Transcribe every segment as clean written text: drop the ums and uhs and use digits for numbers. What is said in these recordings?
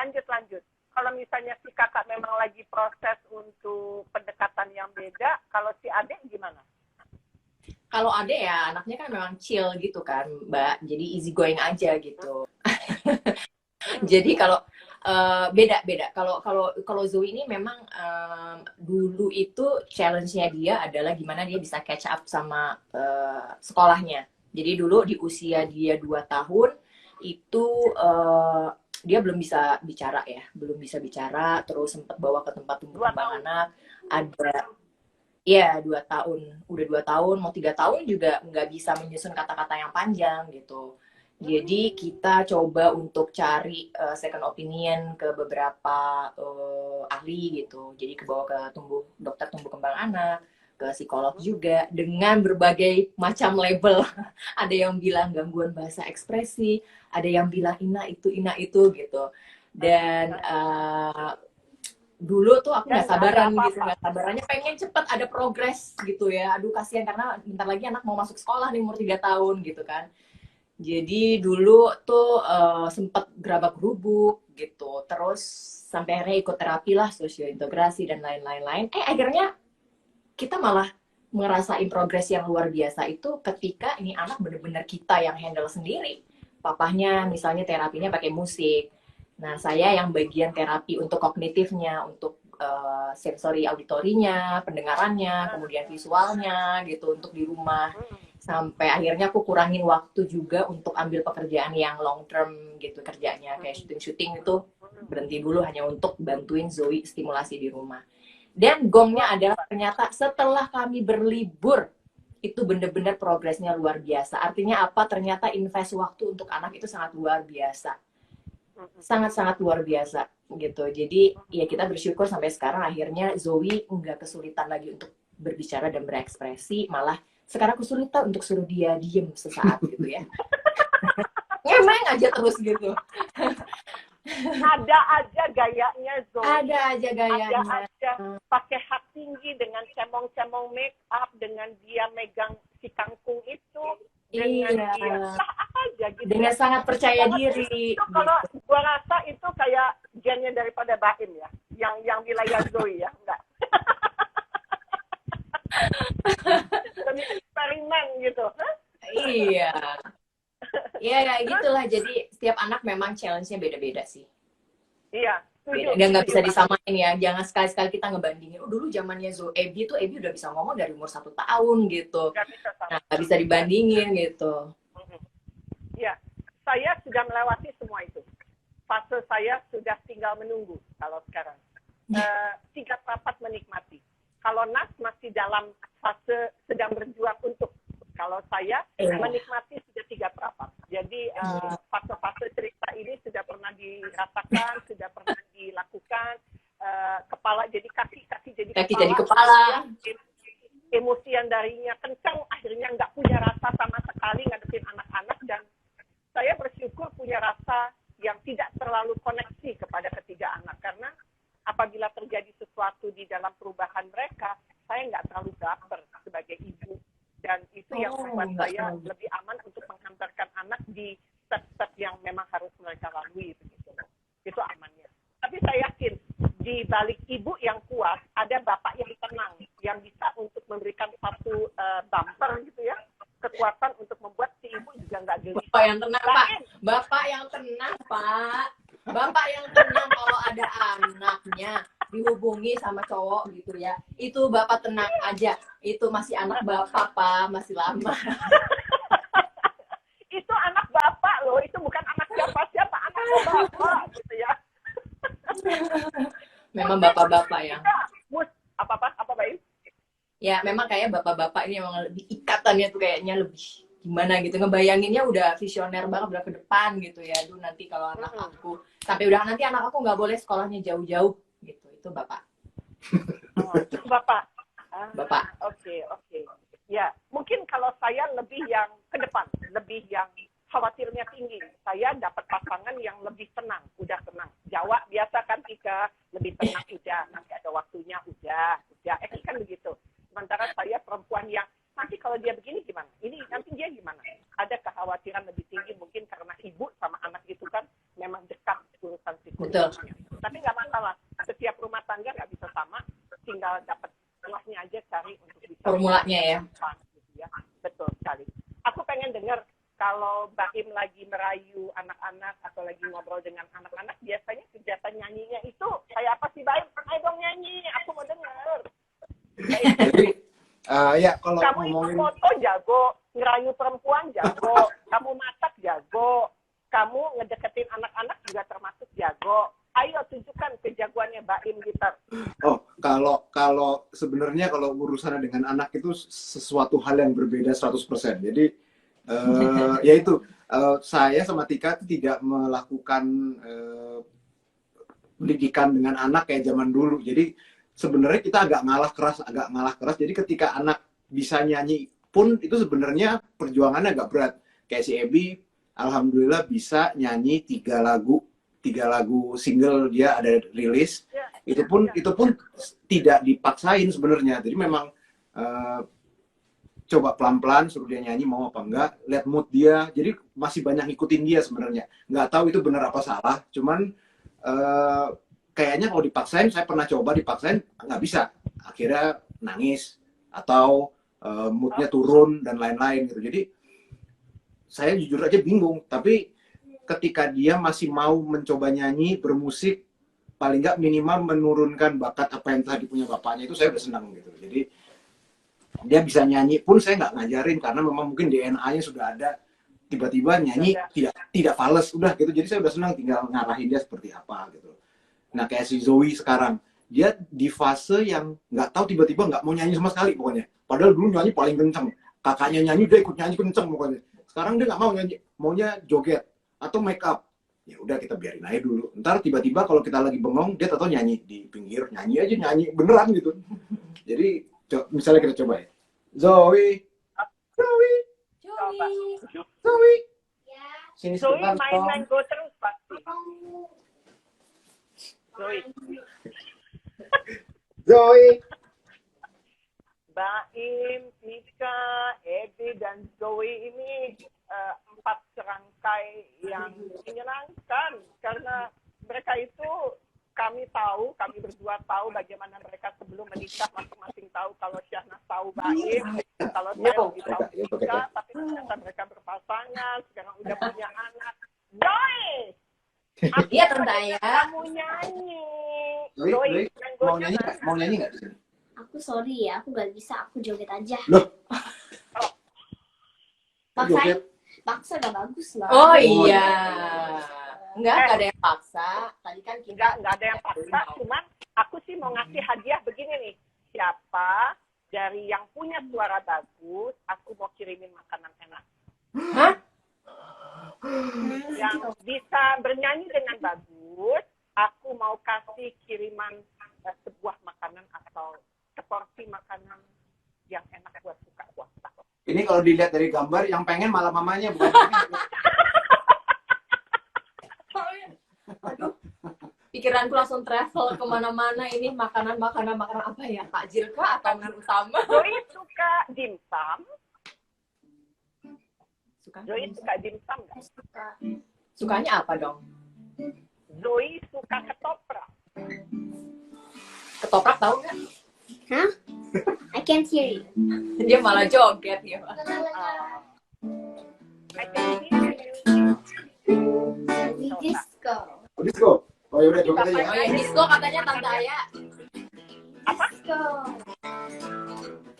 lanjut. Kalau misalnya si kakak memang lagi proses untuk pendekatan yang beda, kalau si adik gimana? Kalau adek ya anaknya kan memang chill gitu kan, Mbak. Jadi easy going aja gitu. Jadi kalau beda-beda. Kalau Zoe ini memang dulu itu challenge-nya dia adalah gimana dia bisa catch up sama sekolahnya. Jadi dulu di usia dia 2 tahun itu dia belum bisa bicara ya, belum bisa bicara, terus sempat bawa ke tempat tumbuh Dua kembang tahun. anak. Ada, ya 2 tahun, udah 2 tahun, mau 3 tahun juga nggak bisa menyusun kata-kata yang panjang gitu. Jadi kita coba untuk cari second opinion ke beberapa ahli gitu. Jadi ke bawah ke dokter tumbuh kembang anak, ke psikolog juga dengan berbagai macam label. Ada yang bilang gangguan bahasa ekspresi, ada yang bilang ina itu gitu. Dan dulu tuh aku Dan nggak nggak ada sabaran gitu, apa-apa. nggak sabarannya pengen cepet ada progres gitu ya. Aduh kasihan karena bentar lagi anak mau masuk sekolah nih umur 3 tahun gitu kan. Jadi dulu tuh sempet gerabak gerubuk gitu, terus sampai akhirnya ikut terapi lah, sosiointegrasi dan lain-lain. Akhirnya kita malah ngerasain progres yang luar biasa itu ketika ini anak bener-bener kita yang handle sendiri. Papahnya misalnya terapinya pakai musik. Nah saya yang bagian terapi untuk kognitifnya, untuk sensori auditorinya, pendengarannya, kemudian visualnya gitu untuk di rumah. Sampai akhirnya aku kurangin waktu juga untuk ambil pekerjaan yang long term gitu kerjanya, kayak syuting-syuting itu berhenti dulu hanya untuk bantuin Zoe stimulasi di rumah. Dan gongnya adalah ternyata setelah kami berlibur itu bener-bener progresnya luar biasa. Artinya apa? Ternyata invest waktu untuk anak itu sangat luar biasa, sangat-sangat luar biasa gitu. Jadi ya kita bersyukur sampai sekarang akhirnya Zoe nggak kesulitan lagi untuk berbicara dan berekspresi, malah sekarang kesulitan untuk suruh dia diem sesaat gitu ya. Ngemeng aja terus gitu. Ada aja gayanya Zoe. Ada aja gayanya. Ada aja pakai hak tinggi dengan cemong-cemong make up, dengan dia megang si kangkung itu, dengan Iya. dia apa aja gitu. Dengan sangat percaya diri. Itu kalau gua rasa itu kayak gennya daripada Baim ya, yang wilayah Zoe ya, enggak. Demi eksperimen gitu. Iya. Iya kayak gitulah. Jadi setiap anak memang challenge-nya beda-beda sih. Iya. Beda. Dan nggak bisa disamain ya. Jangan sekali-sekali kita ngebandingin. Oh dulu zamannya Ebi tuh Ebi udah bisa ngomong dari umur 1 tahun gitu. Nah nggak bisa dibandingin gitu. Iya. Saya sudah melewati semua itu. Fase saya sudah tinggal menunggu kalau sekarang. 3 rapat menikmati. Kalau Nas masih dalam fase sedang berjuang untuk. Kalau saya menikmati sudah 3 rapat. Jadi fase-fase cerita ini sudah pernah dirasakan, sudah pernah dilakukan. Kepala jadi kaki jadi kepala. Jadi kepala. Emosian darinya kencang, akhirnya nggak punya rasa sama sekali ngadepin anak-anak. Dan saya bersyukur punya rasa yang tidak terlalu koneksi kepada ketiga anak. Karena apabila terjadi sesuatu di dalam perubahan mereka, saya nggak terlalu baper sebagai ibu. Dan itu yang membuat saya lebih aman untuk menghantarkan anak di step-step yang memang harus mereka lalui. Begitu. Itu amannya. Tapi saya yakin, di balik ibu yang kuat, ada bapak yang tenang, yang bisa untuk memberikan satu bumper gitu ya, kekuatan untuk membuat si ibu juga nggak gelisah. Bapak yang tenang, Pak. Bapak yang tenang, Pak. Bapak yang tenang kalau ada anaknya dihubungi sama cowok gitu ya. Itu Bapak tenang aja. Itu masih anak Bapak, Pak. Masih lama. Itu anak Bapak loh. Itu bukan anak siapa-siapa. Anak Bapak gitu ya. Memang bapak-bapak yang apa Baik? Ya memang kayak bapak-bapak ini memang lebih ikatannya tuh kayaknya lebih gimana gitu, ngebayanginnya udah visioner banget, udah ke depan gitu ya. Aduh nanti kalau anak aku sampai udah nanti anak aku nggak boleh sekolahnya jauh-jauh gitu, itu bapak. Itu bapak. Bapak. Oke. Ya mungkin kalau saya lebih yang ke depan, lebih yang khawatirnya tinggi. Saya dapat pasangan yang lebih tenang, udah tenang. Jawa biasa kan Tika, lebih tenang udah, nanti ada waktunya udah. Kan begitu. Sementara saya perempuan yang nanti kalau dia begini gimana? Ini nanti dia gimana? Ada kekhawatiran lebih tinggi mungkin karena ibu sama anak itu kan memang dekat urusan psikologis. Betul. Tapi nggak masalah, setiap rumah tangga nggak bisa sama, tinggal dapat celahnya aja cari untuk bisa formulanya ya. Gitu ya. Betul sekali. Aku pengen dengar kalau Mbak Im lagi merayu anak-anak atau lagi ngobrol dengan anak-anak, biasanya kegiatan nyanyinya itu kayak apa sih, Mbak Im? Ayo dong nyanyi, aku mau dengar. Jadi ya kalau Kamu ngomongin itu foto jago, ngerayu perempuan jago, kamu masak jago, kamu ngedeketin anak-anak juga termasuk jago. Ayo tunjukkan kejagoannya Mbak Im gitar. oh kalau sebenarnya kalau urusannya dengan anak itu sesuatu hal yang berbeda 100%. Jadi yaitu saya sama Tika tidak melakukan pendidikan dengan anak kayak zaman dulu. Jadi sebenarnya kita agak ngalah keras. Jadi ketika anak bisa nyanyi pun itu sebenarnya perjuangannya agak berat. Kayak si Ebi, alhamdulillah bisa nyanyi 3 lagu single dia ada rilis. Itu pun tidak dipaksain sebenarnya. Jadi memang coba pelan-pelan suruh dia nyanyi mau apa enggak, lihat mood dia. Jadi masih banyak ngikutin dia sebenarnya. Nggak tahu itu benar apa salah. Cuman kayaknya kalau dipaksain, saya pernah coba dipaksain nggak bisa. Akhirnya nangis atau moodnya turun dan lain-lain gitu. Jadi saya jujur aja bingung. Tapi ketika dia masih mau mencoba nyanyi, bermusik, paling nggak minimal menurunkan bakat apa yang tadi punya bapaknya, itu saya udah senang gitu. Jadi dia bisa nyanyi pun saya nggak ngajarin karena memang mungkin DNA-nya sudah ada. Tiba-tiba nyanyi tidak fales udah gitu. Jadi saya udah senang tinggal ngarahin dia seperti apa gitu. Nah kayak si Zoe sekarang, dia di fase yang nggak tahu tiba-tiba nggak mau nyanyi sama sekali pokoknya. Padahal dulu nyanyi paling kenceng. Kakaknya nyanyi dia ikut nyanyi kenceng pokoknya. Sekarang dia nggak mau nyanyi, maunya joget atau make up. Ya udah kita biarin aja dulu. Ntar tiba-tiba kalau kita lagi bengong dia tahu nyanyi di pinggir, nyanyi beneran gitu. Jadi misalnya kita coba ya. Zoe. Sini Zoe sebentar. main go terus pasti. Zoe. Mbak Im, Tika, Ebi, dan Zoe ini 4 serangkai yang menyenangkan karena mereka itu kami berdua tahu bagaimana mereka sebelum menikah, masing-masing tahu. Kalau Syahnas tahu Mbak Im, kalau saya lebih tahu Tika, tapi ternyata mereka berpasangan, sekarang udah punya anak. Zoe! Iya Tante ya. Kamu nyanyi. Zoe, mau nyanyi nggak di sini? Aku sorry ya, aku gak bisa, aku joget aja. Loh? Paksa gak bagus lah. Oh iya. Enggak ada yang paksa. Tadi kan kita nggak ada yang paksa, cuman aku sih mau ngasih hadiah begini nih. Siapa dari yang punya suara bagus, aku mau kirimin makanan enak. Hah? Yang bisa bernyanyi dengan bagus, aku mau kasih kiriman sebuah makanan atau seporsi makanan yang enak buat buka puasa. Ini kalau dilihat dari gambar, yang pengen malah mamanya bukan Aduh, pikiranku langsung travel kemana-mana. Ini makanan apa ya? Takjil kah atau makanan utama? Zoe suka dimsum. Suka? Zoe suka dimsum nggak? Suka. Sukanya apa dong? Zoe suka ketoprak. Ketoprak tahu nggak? Hah? I can't hear you. Dia malah joget ya, Pak. I can hear you. We disco. Oh, disco. Oh ya udah coba aja. Oh ya, disco katanya Tante Aya. Disco.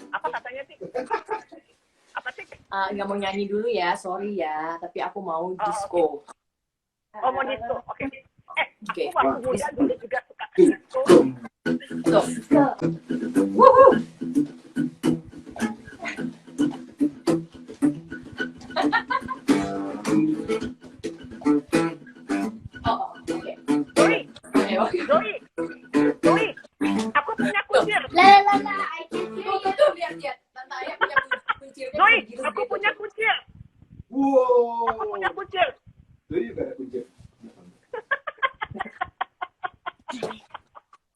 Apa katanya sih? Apa sih? Nggak mau nyanyi dulu ya, sorry ya. Tapi aku mau disco. Oh, mau disco. Oke. Oke. Aku waktu muda dulu juga suka disco. Tuh. Disco. Wuhu. Oh, oke. Zoe, Ayo. Zoe, aku punya kuncir. La la la, I can't hear you. Tuh, lihat. Tante Aya punya kuncirnya. Zoe, aku punya kuncir. Wow. Aku punya kuncir. Zoe juga ada kunci.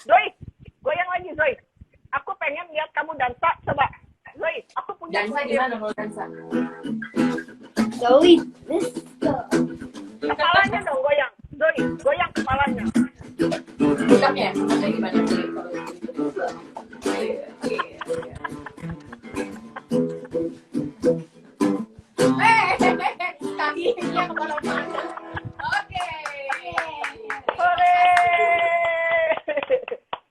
Zoe, goyang lagi Zoe. Aku pengen lihat kamu dansa. Coba. Zoe, aku punya Dansa gimana kalau dansa? Zoe, disco. Kepalanya dong goyang. Zoe, goyang kepalanya. Anda gimana sih kalau itu? Iya. Kakinya kemana-mana. Oke. Sore.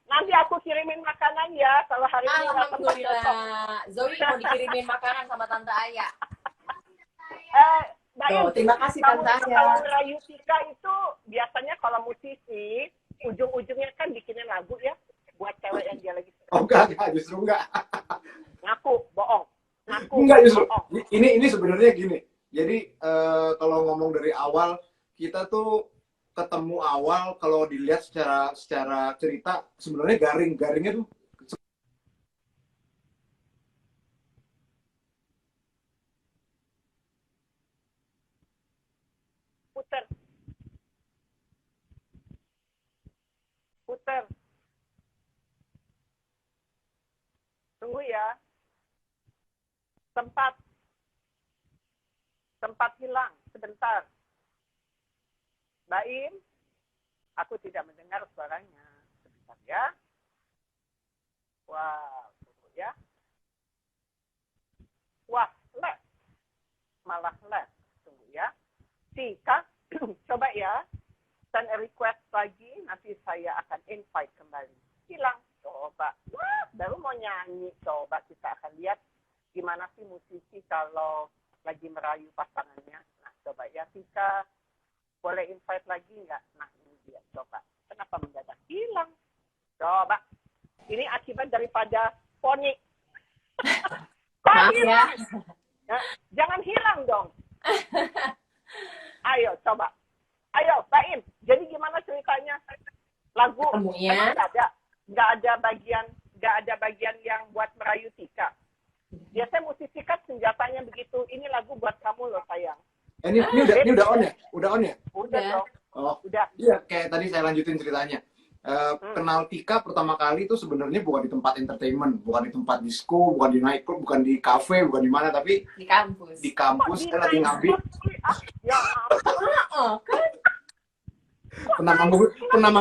Nanti aku kirimin makanan ya kalau hari ini nggak sempat besok. Alhamdulillah. Zoe mau dikirimin makanan sama Tante Aya. Mbak Tuh, Im, terima kasih Tante Aya. kalau merayu Tika itu biasanya kalau musisi ujung-ujungnya kan bikinin lagu ya buat cewek yang dia lagi suka. Oh enggak, justru enggak. Ngaku, bohong. Ngaku, Enggak justru. bohong. Ini sebenarnya gini. Jadi kalau ngomong dari awal, kita tuh ketemu awal kalau dilihat secara cerita sebenarnya garingnya tuh puter. Tunggu ya. Sempat hilang sebentar. Mbak Im, aku tidak mendengar suaranya. Sebentar ya. Wah, tunggu ya. Wah, lag. Malah lag. Tunggu ya. Tika, coba ya. Send a request lagi, nanti saya akan invite kembali. Hilang. Coba. Wah, baru mau nyanyi. Coba kita akan lihat gimana sih musisi kalau lagi merayu pasangannya. Nah, coba ya Tika. Boleh invite lagi nggak? Nah, ini dia. Coba. Kenapa mendadak hilang? Coba. Ini akibat daripada poni. Maaf ya. Nah, jangan hilang dong. Ayo, coba. Ayo, Mbak Im. Jadi gimana ceritanya? Lagu Ketemunya. nggak ada bagian yang buat merayu Tika. Biasanya musisi kan senjatanya begitu. Ini lagu buat kamu loh sayang. ini udah on ya? Udah on ya? Udah dong. Oh, Udah. iya, kayak tadi saya lanjutin ceritanya. Kenal Tika pertama kali itu sebenarnya bukan di tempat entertainment, bukan di tempat disco, bukan di nightclub, bukan di cafe, bukan di mana, tapi Di kampus. di kampus saya lagi ngambil. Ya ampun. Oh, kan. pernah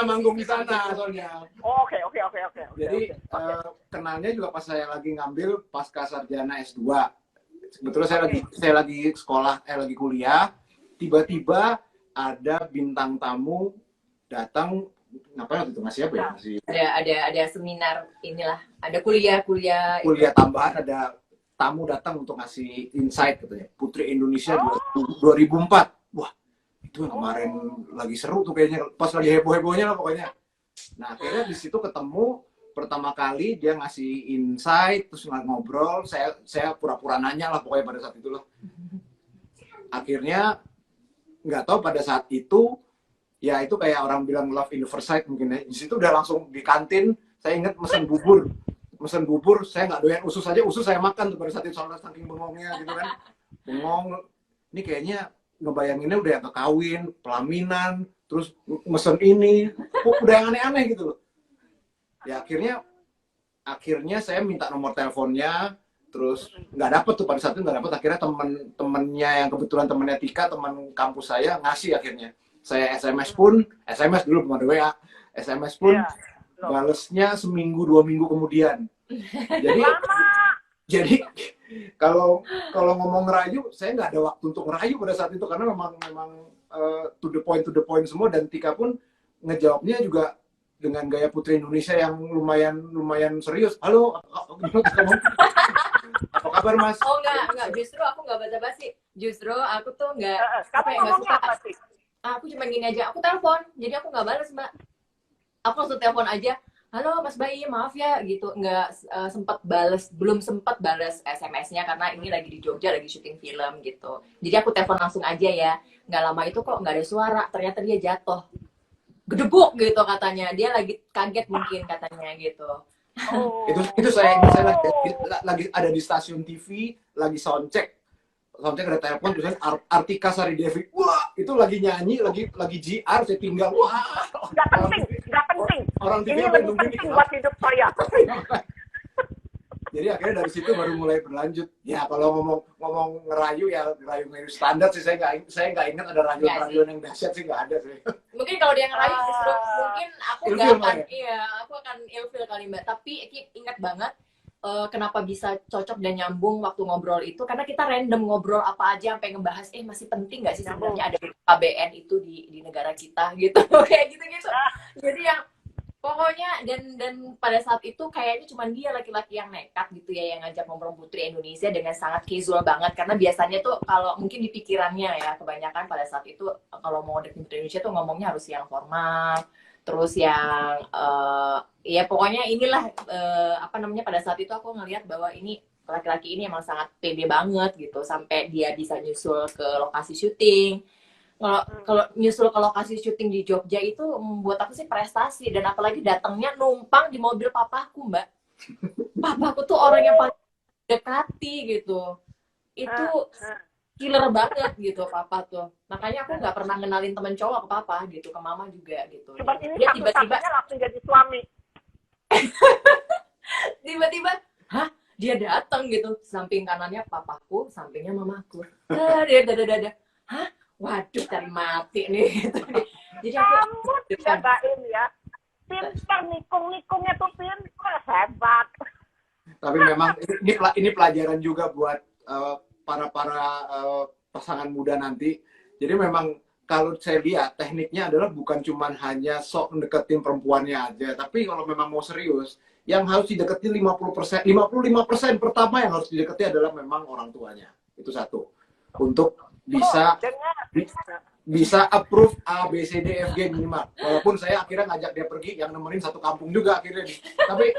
manggung di sana soalnya. Oh, oke. Jadi kenalnya juga pas saya lagi ngambil pasca sarjana S2. Sebetulnya saya lagi sekolah, lagi kuliah. Tiba-tiba ada bintang tamu datang. Ngapain waktu itu ngasih apa ya? Ada seminar inilah, ada kuliah Tambahan, ada tamu datang untuk ngasih insight katanya. Putri Indonesia 2004. Wah, itu yang kemarin lagi seru tuh kayaknya, pas lagi heboh-hebohnya lah pokoknya. Nah, akhirnya di situ ketemu pertama kali, dia ngasih insight, terus ngobrol, saya pura-pura nanya lah pokoknya pada saat itu loh. Akhirnya nggak tahu pada saat itu, ya itu kayak orang bilang love in the first sight mungkin ya. Di situ udah langsung di kantin, saya ingat mesen bubur, saya nggak doyan usus aja, usus saya makan tuh pada saat itu soalnya saking bengongnya gitu kan. Bengong, ini kayaknya ngebayanginnya udah yang kekawin, pelaminan, terus mesen ini, udah yang aneh-aneh gitu loh. Ya akhirnya saya minta nomor teleponnya, terus nggak dapet tuh pada saat itu nggak dapet. Akhirnya temennya yang kebetulan temennya Tika, teman kampus saya ngasih akhirnya. Saya SMS dulu belum ada WA, SMS pun balesnya seminggu 2 minggu kemudian. Jadi kalau ngomong ngerayu, saya nggak ada waktu untuk ngerayu pada saat itu karena memang to the point semua, dan Tika pun ngejawabnya juga dengan gaya Putri Indonesia yang lumayan serius. Halo, apa kabar Mas? Oh enggak, justru aku nggak basa-basi. Justru aku tuh nggak ngomongnya suka. apa sih? Aku cuma gini aja, aku telepon, jadi aku nggak balas Mbak. Aku langsung telepon aja, halo Mas Bayi, maaf ya gitu, nggak belum sempat balas SMS-nya karena ini lagi di Jogja, lagi syuting film gitu. Jadi aku telepon langsung aja ya. Nggak lama itu kok nggak ada suara, ternyata dia jatuh. Gedebuk gitu katanya, dia lagi kaget mungkin katanya gitu. Oh. Itu saya lagi ada di stasiun TV, lagi soundcheck ada telepon tulisan Artika Sari Devi. Wah, itu lagi nyanyi, lagi GR, saya tinggal. Wah, nggak penting. Orang TV ini lebih penting buat hidup saya. Jadi akhirnya dari situ baru mulai berlanjut. Ya kalau ngomong ngerayu ya ngerayu standar sih, saya nggak ingat ada rayuan yang dahsyat sih, nggak ada sih. Mungkin kalau dia ngerayu justru mungkin aku nggak Ilfil, akan, Mbak, iya aku akan ilfil kali Mbak. Tapi ingat banget kenapa bisa cocok dan nyambung waktu ngobrol itu karena kita random ngobrol apa aja sampai ngebahas masih penting nggak sih sebenarnya ada KBN itu di negara kita gitu kayak gitu-gitu. Jadi yang pokoknya dan pada saat itu kayaknya cuma dia laki-laki yang nekat gitu ya yang ngajak ngobrol Putri Indonesia dengan sangat casual banget karena biasanya tuh kalau mungkin di pikirannya ya kebanyakan pada saat itu kalau mau ngajak Putri Indonesia tuh ngomongnya harus yang formal terus yang ya pokoknya inilah apa namanya pada saat itu aku ngelihat bahwa ini laki-laki ini emang sangat pede banget gitu sampai dia bisa nyusul ke lokasi syuting. Kalau nyusul ke lokasi syuting di Jogja itu membuat aku sih prestasi dan apalagi datangnya numpang di mobil papaku Mbak. Papaku tuh orang yang paling dekati gitu. Itu killer banget gitu papa tuh. Makanya aku nggak pernah kenalin temen cowok ke papa gitu, ke mama juga gitu. Cuma ini dia tiba-tiba langsung jadi suami. tiba-tiba, hah? Dia datang gitu, samping kanannya papaku, sampingnya mamaku. Dia, hah? Waduh, cari mati nih. Gitu. Jadi kamu jagain ya. Pintar nikung-nikungnya tuh pintar, hebat. Tapi memang ini pelajaran juga buat para pasangan muda nanti. Jadi memang kalau saya lihat tekniknya adalah bukan cuma hanya sok mendeketin perempuannya aja, tapi kalau memang mau serius, yang harus dideketin 50%, 55% pertama yang harus dideketi adalah memang orang tuanya. Itu satu. Untuk bisa approve A, B, C, D, F, G minimal. Walaupun saya akhirnya ngajak dia pergi, yang nemenin satu kampung juga akhirnya. Tapi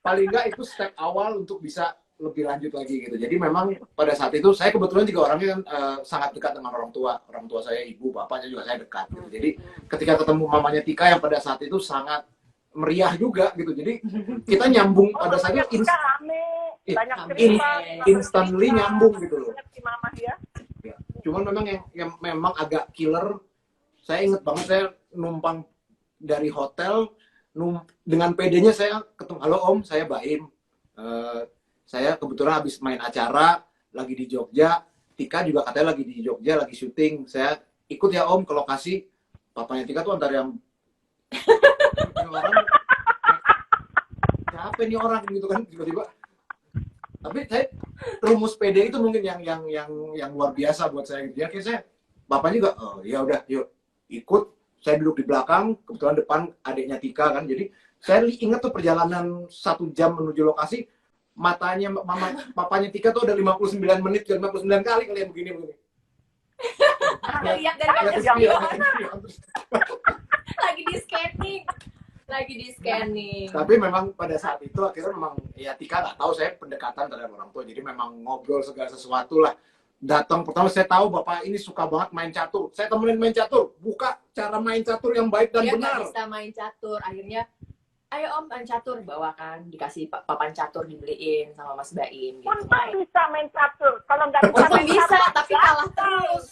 paling enggak itu step awal untuk bisa lebih lanjut lagi gitu. Jadi memang pada saat itu saya kebetulan juga orangnya kan sangat dekat dengan orang tua saya, ibu, bapaknya juga saya dekat gitu. Jadi ketika ketemu mamanya Tika yang pada saat itu sangat meriah juga gitu. Jadi kita nyambung pada saat itu instantly nyambung gitu loh. Ya. Cuman memang yang memang agak killer. Saya inget banget saya numpang dari hotel dengan PD-nya saya ketemu, halo Om, saya Baim. Saya kebetulan habis main acara lagi di Jogja. Tika juga katanya lagi di Jogja, lagi syuting. Saya ikut ya Om ke lokasi. Papanya Tika tuh antara yang orang siapa nih orang gitu kan tiba-tiba. Tapi saya rumus PD itu mungkin yang luar biasa buat saya. Jadi akhirnya saya bapaknya juga ya udah yuk ikut. Saya duduk di belakang, kebetulan depan adiknya Tika kan. Jadi saya ingat tuh perjalanan 1 jam menuju lokasi, matanya papanya Tika tuh ada 59 menit, 59 kali kalian begini. Lihat dari lagi di scanning. Tapi memang pada saat itu akhirnya memang ya Tika nggak tahu saya pendekatan terhadap orang tua. Jadi memang ngobrol segala sesuatu lah. Datang pertama saya tahu bapak ini suka banget main catur. Saya temenin main catur, buka cara main catur yang baik dan benar. Dia bisa main catur, akhirnya ayo Om main catur, bawakan dikasih papan catur dibeliin sama Mas Baim. Gitu. Untung bisa main catur, kalau nggak bisa tapi kalah terus.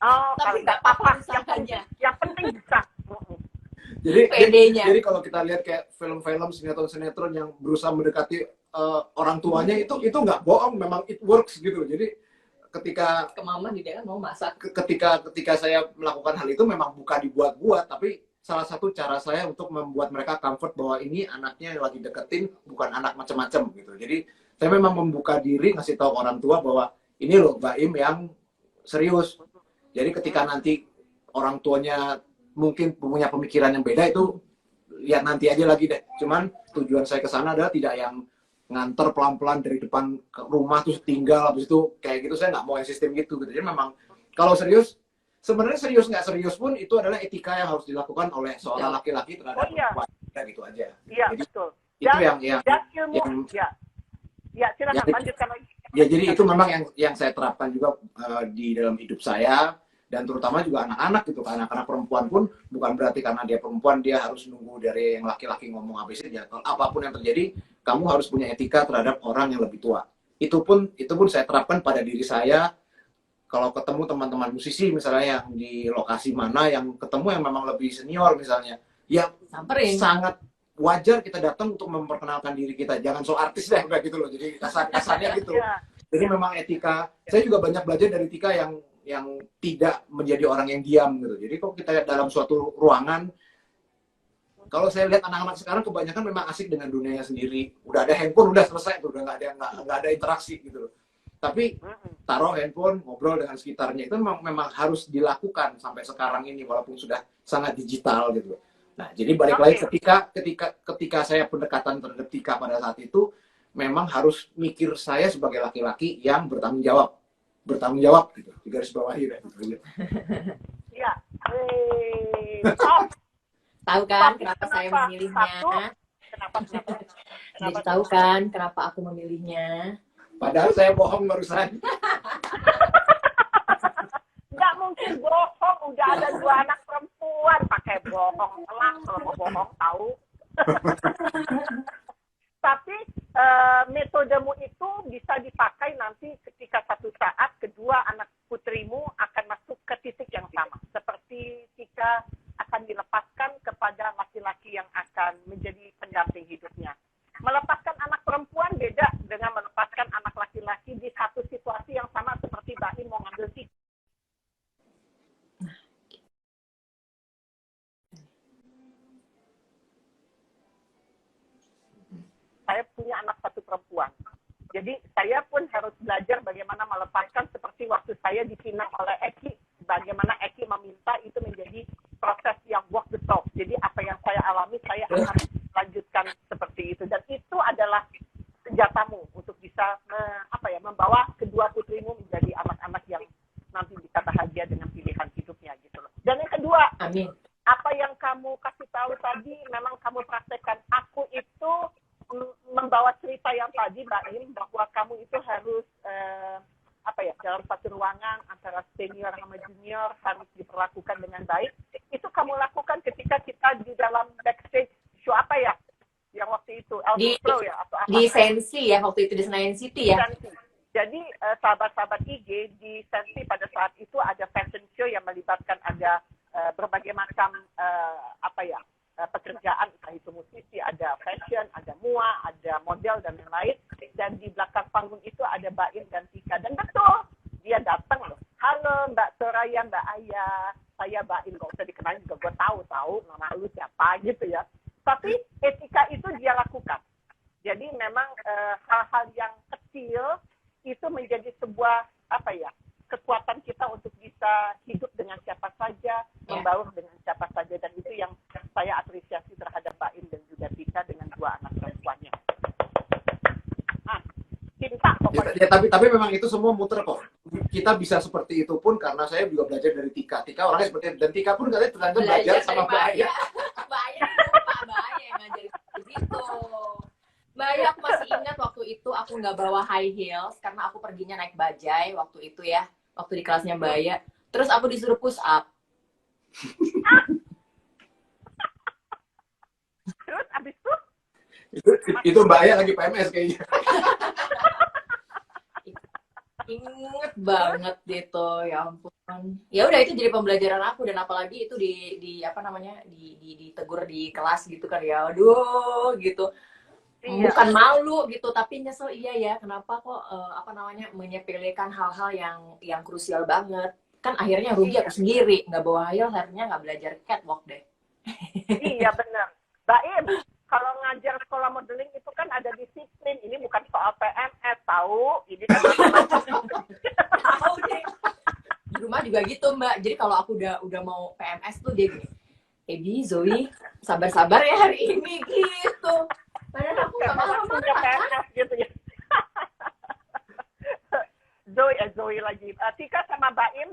Oh, tapi nggak apa-apa usahanya. Yang penting bisa. Jadi kalau kita lihat kayak film-film sinetron yang berusaha mendekati orang tuanya itu nggak bohong, memang it works gitu. Jadi ketika ke mama dia kan mau masak. Ketika saya melakukan hal itu memang bukan dibuat-buat, tapi salah satu cara saya untuk membuat mereka comfort bahwa ini anaknya yang lagi deketin bukan anak macam-macam gitu. Jadi saya memang membuka diri ngasih tahu orang tua bahwa ini loh Baim yang serius. Jadi ketika nanti orang tuanya mungkin punya pemikiran yang beda itu lihat nanti aja lagi deh. Cuman tujuan saya ke sana adalah tidak yang nganter pelan-pelan dari depan ke rumah terus tinggal habis itu kayak gitu. Saya nggak mau yang sistem gitu. Jadi memang kalau serius, sebenarnya serius nggak serius pun itu adalah etika yang harus dilakukan oleh seorang laki-laki terhadap perempuan. Gitu aja. Iya, jadi, betul. Itu dan yang silakan lanjutkan lagi. Ya jadi itu memang yang saya terapkan juga di dalam hidup saya. Dan terutama juga anak-anak gitu, anak-anak perempuan pun bukan berarti karena dia perempuan dia harus nunggu dari yang laki-laki ngomong habis aja. Kalau apapun yang terjadi, kamu harus punya etika terhadap orang yang lebih tua. Itu pun saya terapkan pada diri saya. Kalau ketemu teman-teman musisi misalnya yang di lokasi mana yang ketemu yang memang lebih senior misalnya, ya samperin. Sangat wajar kita datang untuk memperkenalkan diri kita. Jangan so artis deh kayak gitu loh. Jadi kasarnya gitu. Iya. Jadi memang etika. Saya juga banyak belajar dari Tika yang tidak menjadi orang yang diam gitu. Jadi kalau kita dalam suatu ruangan, kalau saya lihat anak-anak sekarang kebanyakan memang asik dengan dunianya sendiri. Udah ada handphone, udah selesai tuh, udah nggak ada interaksi gitu loh. Tapi taruh handphone, ngobrol dengan sekitarnya itu memang harus dilakukan sampai sekarang ini walaupun sudah sangat digital gitu loh. Nah, jadi balik lagi ketika saya pendekatan terhadap Tika pada saat itu memang harus mikir saya sebagai laki-laki yang bertanggung jawab gitu. Di garis bawahi gitu. Iya. Top. Tahu kan kenapa Kenapa? saya memilihnya? Kenapa? Jadi tahu kan kenapa aku memilihnya? Padahal saya bohong barusan. Nggak mungkin bohong, udah ada 2 anak perempuan pakai bohong. Telang kalau mau bohong, tahu. Tapi metodemu itu bisa dipakai nanti ketika satu saat kedua anak putrimu akan masuk ke titik yang sama. Seperti Tika akan dilepaskan kepada laki-laki yang akan menjadi pendamping hidupnya. Melepaskan anak perempuan beda dengan melepaskan anak laki-laki di satu situasi yang sama seperti Mbak Im mau ngambil Tika. Saya punya anak satu perempuan. Jadi saya pun harus belajar bagaimana melepaskan seperti waktu saya dipinang oleh Eki. Bagaimana Eki meminta itu menjadi proses yang walk the talk. Jadi apa yang saya alami, saya akan lanjutkan seperti itu. Dan itu adalah senjatamu untuk bisa membawa kedua putrimu menjadi anak-anak yang nanti bisa bahagia dengan pilihan hidupnya gitu loh. Dan yang kedua, Amin. apa yang kamu kasih tahu tadi memang kamu praktekkan. Aku itu membawa cerita yang tadi Mbak Im bahwa kamu itu harus dalam satu ruangan antara senior sama junior harus diperlakukan dengan baik. Itu kamu lakukan ketika kita di dalam backstage show apa ya? Yang waktu itu Elvis Pro ya atau apa? Di Sensi ya waktu itu di Senayan City ya. Sensi. Jadi sahabat-sahabat IG di Sensi pada saat itu ada fashion show yang melibatkan ada berbagai macam pekerjaan, entah itu musisi, ada fashion, ada mua, ada model dan lain-lain. Dan di belakang panggung itu ada Mbak Im dan Tika. Dan betul, dia datang loh. Halo Mbak Soraya, Mbak Aya, saya Mbak Im. Gak usah dikenalin juga, gue tahu nama lu siapa gitu ya. Tapi etika itu dia lakukan. Jadi memang hal-hal yang kecil itu menjadi sebuah kekuatan kita untuk bisa hidup dengan siapa saja, membaur dengan siapa saja, dan itu yang saya apresiasi terhadap Mbak Im dan juga Tika dengan 2 anak perempuannya. Cinta pokoknya. Ya, tapi memang itu semua muter kok. Kita bisa seperti itu pun karena saya juga belajar dari Tika. Tika orangnya seperti itu, dan Tika pun katanya ternyata belajar sama Mbak Aya. Mbak Aya lupa, Mbak Aya yang ngajarin begitu. Mbak Aya aku masih ingat waktu itu aku nggak bawa high heels karena aku perginya naik bajai waktu itu ya. Waktu di kelasnya Mbak Aya. Terus aku disuruh push up. Terus abis itu Mbak Aya lagi PMS kayaknya. Inget banget gitu, ya ampun. Ya udah itu jadi pembelajaran aku, dan apalagi itu ditegur di kelas gitu kan ya. Aduh gitu. Iya. Bukan malu gitu, tapi nyesel iya ya, kenapa kok menyepelekan hal-hal yang krusial banget. Kan akhirnya rugi aku sendiri, nggak bawa high akhirnya nggak belajar catwalk deh. Iya benar. Mbak Im, kalau ngajar sekolah modeling itu kan ada disiplin. Ini bukan soal PMS, tahu? Ini kan Tahu deh. Di rumah juga gitu Mbak. Jadi kalau aku udah mau PMS tuh dia gini, Ebi, Zoe, sabar-sabar ya hari ini gitu. Padahal aku nggak punya PMS gitu ya. Zoe lagi. Tika sama Mbak Im,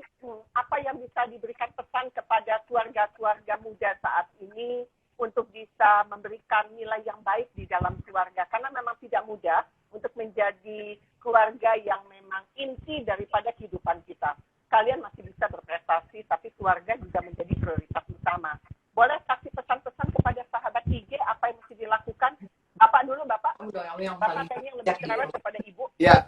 apa yang bisa diberikan pesan kepada keluarga-keluarga muda saat ini untuk bisa memberikan nilai yang baik di dalam keluarga? Karena memang tidak mudah untuk menjadi keluarga yang memang inti daripada kehidupan kita. Kalian masih bisa berprestasi, tapi keluarga juga menjadi prioritas utama. Boleh kasih pesan-pesan kepada sahabat IG apa yang mesti dilakukan? Bapak dulu, Bapak. Bapak kayaknya yang lebih cerewet kepada Ibu. Ya,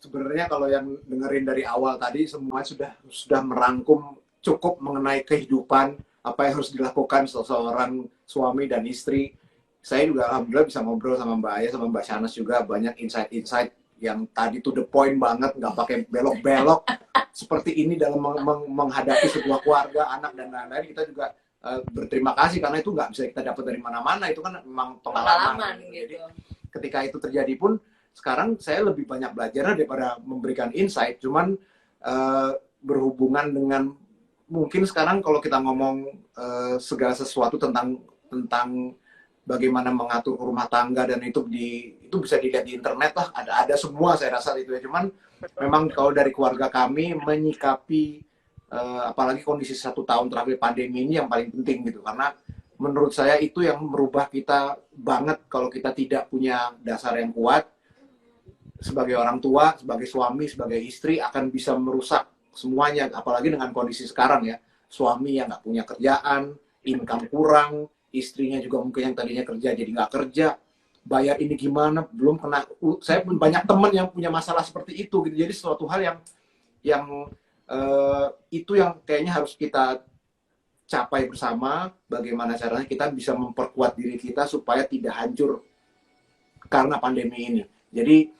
sebenarnya kalau yang dengerin dari awal tadi semua sudah merangkum cukup mengenai kehidupan, apa yang harus dilakukan seseorang suami dan istri. saya juga alhamdulillah bisa ngobrol sama Mbak Aya sama Mbak Shanas juga banyak insight-insight yang tadi to the point banget, nggak pakai belok-belok seperti ini dalam menghadapi sebuah keluarga, anak dan lain-lain. Kita juga berterima kasih karena itu nggak bisa kita dapat dari mana-mana, itu kan memang pengalaman gitu. Jadi ketika itu terjadi pun sekarang saya lebih banyak belajar daripada memberikan insight, cuman berhubungan dengan mungkin sekarang kalau kita ngomong segala sesuatu tentang bagaimana mengatur rumah tangga dan itu bisa dilihat di internet lah, ada semua saya rasa itu ya. Cuman memang kalau dari keluarga kami menyikapi apalagi kondisi 1 tahun terakhir pandemi ini yang paling penting gitu, karena menurut saya itu yang merubah kita banget. Kalau kita tidak punya dasar yang kuat sebagai orang tua, sebagai suami, sebagai istri, akan bisa merusak semuanya. Apalagi dengan kondisi sekarang ya, suami yang nggak punya kerjaan, income kurang, istrinya juga mungkin yang tadinya kerja jadi nggak kerja, bayar ini gimana, belum kena. Saya pun banyak teman yang punya masalah seperti itu gitu. Jadi suatu hal yang itu yang kayaknya harus kita capai bersama, bagaimana caranya kita bisa memperkuat diri kita supaya tidak hancur karena pandemi ini. Jadi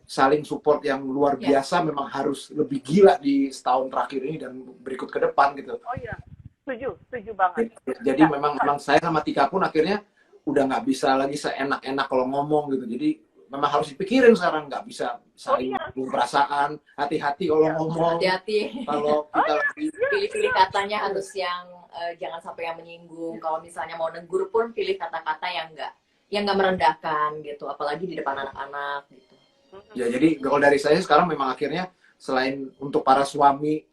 saling support yang luar biasa memang harus lebih gila di setahun terakhir ini dan berikut ke depan gitu. Oh iya, setuju banget. Jadi memang saya sama Tika pun akhirnya udah nggak bisa lagi seenak-enak kalau ngomong gitu. Jadi memang harus dipikirin sekarang, nggak bisa saling perasaan, hati-hati kalau ngomong. Hati-hati. Kalau kita lagi Pilih-pilih katanya harus yang jangan sampai yang menyinggung. Kalau misalnya mau negur pun pilih kata-kata yang nggak merendahkan gitu, apalagi di depan anak-anak gitu. Ya jadi kalau dari saya sekarang memang akhirnya selain untuk para suami,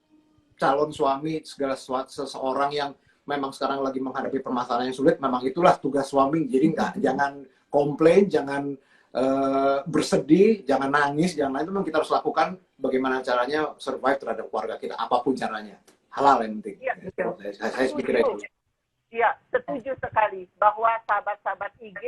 calon suami, segala seseorang yang memang sekarang lagi menghadapi permasalahan yang sulit, memang itulah tugas suami. Jadi jangan komplain, jangan bersedih, jangan nangis, jangan lain. Itu memang kita harus lakukan bagaimana caranya survive terhadap keluarga kita, apapun caranya. Halal yang penting. Ya, saya pikir itu. Ya, setuju sekali bahwa sahabat-sahabat IG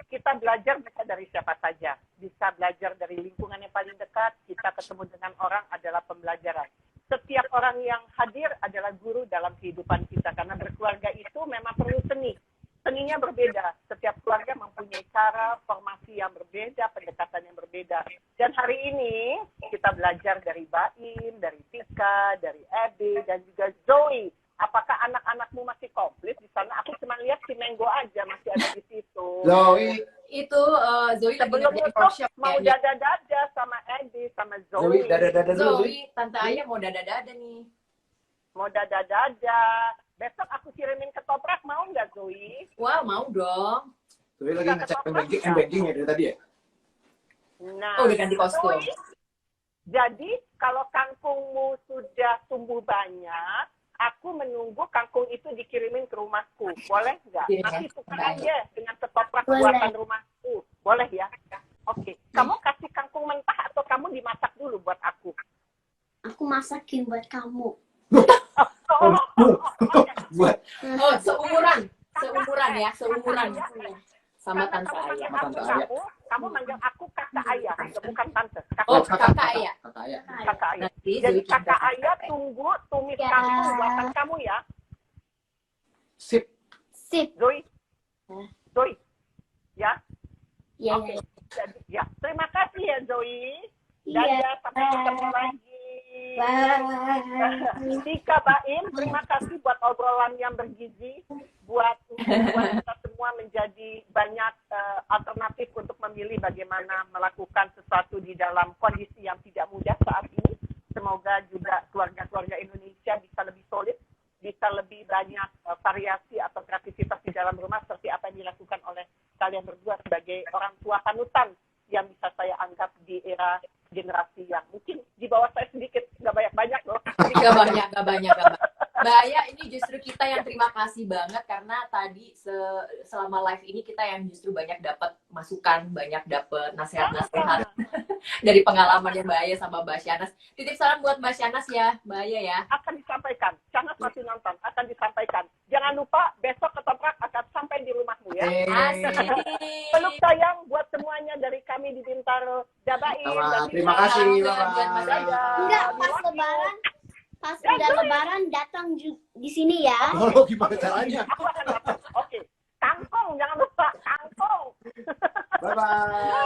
kita belajar bisa dari siapa saja. Bisa belajar dari lingkungan yang paling dekat, kita ketemu dengan orang adalah pembelajaran. Setiap orang yang hadir adalah guru dalam kehidupan kita, karena berkeluarga itu memang perlu seni. Seninya berbeda, setiap keluarga mempunyai cara, formasi yang berbeda, pendekatan yang berbeda. Dan hari ini kita belajar dari Baim, dari Tika, dari Abby, dan juga Zoe. Apakah anak-anakmu masih komplit di sana? Aku cuma lihat si Menggo aja masih ada di situ. Zoe. Itu Zoe lagi Sebelum ngerjain itu workshop mau ya. dada-dada sama Abby, sama Zoe, Zoe. dada-dada dulu. Zoe, Tante Aya mau dada-dada nih. Mau dada-dada. Besok aku kirimin ketoprak, mau nggak Zoe? Wah, mau dong. Zoe lagi ngecek banking ya dari tadi ya? Nah, Oh, udah ganti kostum. Zoe, jadi kalau kangkungmu sudah tumbuh banyak, aku menunggu kangkung itu dikirimin ke rumahku. Boleh nggak? Iya, Nanti tukar boleh. aja dengan ketoprak Boleh. buatan rumahku. Boleh ya? Oke. Kamu kasih kangkung mentah atau kamu dimasak dulu buat aku? Aku masakin buat kamu. Buat Oh, seumuran ya, seumuran sama Karena Tante kamu Aya. manggil Tante Aya. kamu manggil aku kakak ayah, bukan tante. Oh, Kakak, kakak Aya. Kakak Aya. kakak ayah. Nanti Jadi Zoe kakak cerita. ayah tunggu tumis Ya. kangkung buatan kamu ya, Sip. Sip. Zoe. Hah? Zoe. Ya. Iya. Oke. Jadi, ya. Terima kasih ya Zoe. Iya. Dadah, sampai ketemu lagi. Bye. Tika Baim, terima kasih buat obrolan yang bergizi, buat kita semua menjadi banyak alternatif untuk memilih bagaimana melakukan sesuatu di dalam kondisi yang tidak mudah saat ini. Semoga juga keluarga-keluarga Indonesia bisa lebih solid, bisa lebih banyak variasi atau kreativitas di dalam rumah seperti apa yang dilakukan oleh kalian berdua sebagai orang tua panutan yang bisa saya anggap di era generasi yang mungkin di bawah saya sedikit, nggak banyak-banyak loh. Gak banyak. Mbak Aya, ini justru kita yang terima kasih banget karena tadi selama live ini kita yang justru banyak dapat masukan, banyak dapat nasihat-nasihat dari pengalamannya Mbak Aya sama Mbak Shanas. Titip salam buat Mbak Shanas ya, Mbak Aya ya. Akan disampaikan, sangat masih nonton, akan disampaikan. Jangan lupa besok ketoprak akan sampai di rumahmu ya. Asik. Peluk sayang buat semuanya dari kami di Bintaro. Dabain. Sama, dan terima Bintaro. kasih. Buat Mas Aya. Enggak, pas udah lebaran datang di sini ya. Oh, gimana caranya? Aku akan datang. Oke. Kangkung, jangan lupa. Kangkung. Bye.